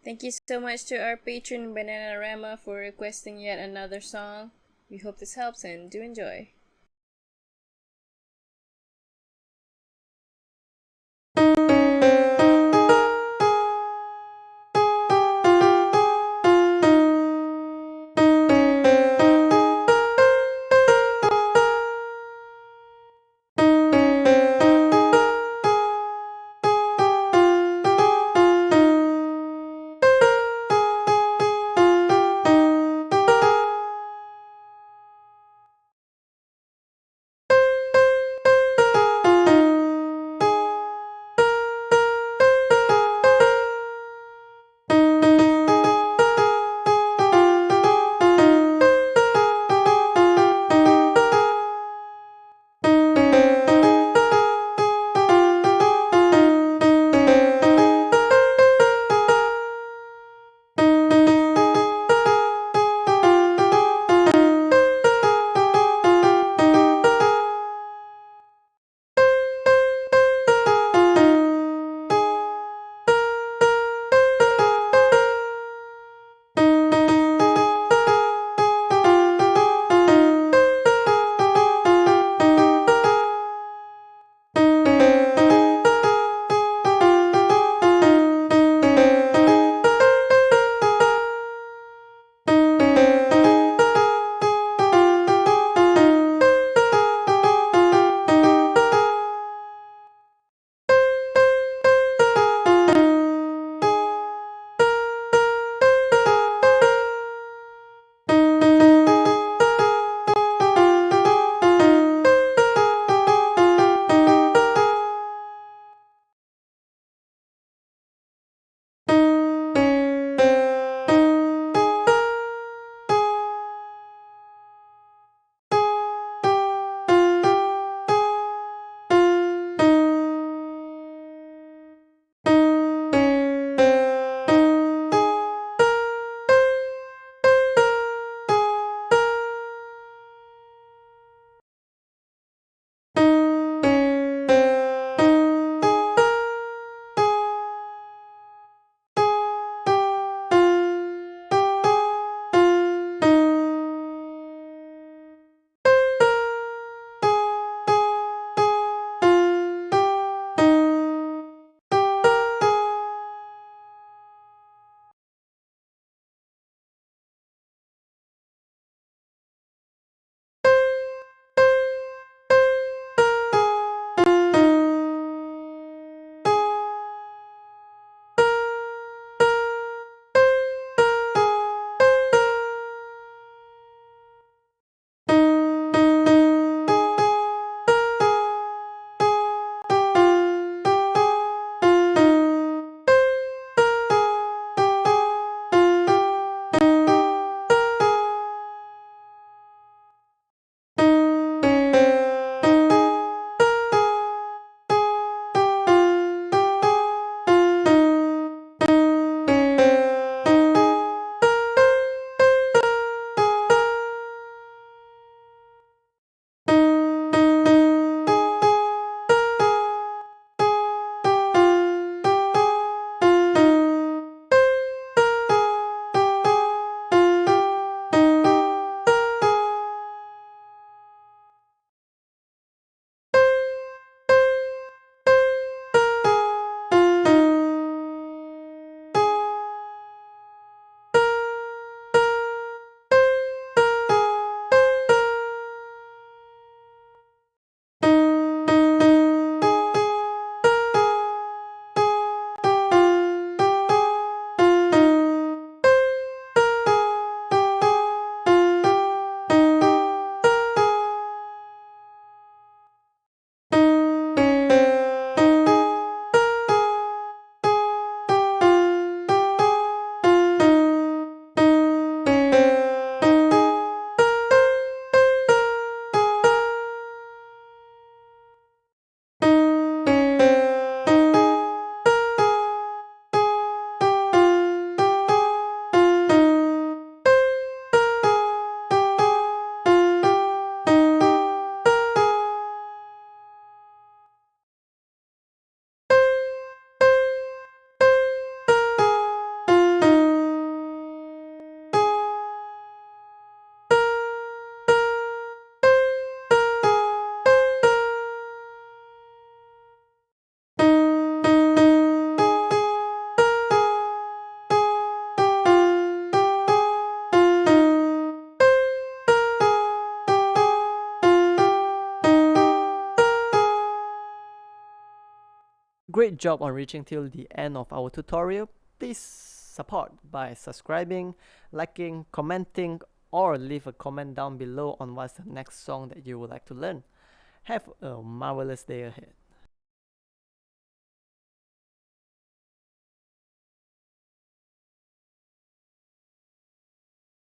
Thank you so much to our patron Bananarama for requesting yet another song. We hope this helps and do enjoy. Great job on reaching till the end of our tutorial. Please support by subscribing, liking, commenting, or leave a comment down below on what's the next song that you would like to learn. Have a marvelous day ahead.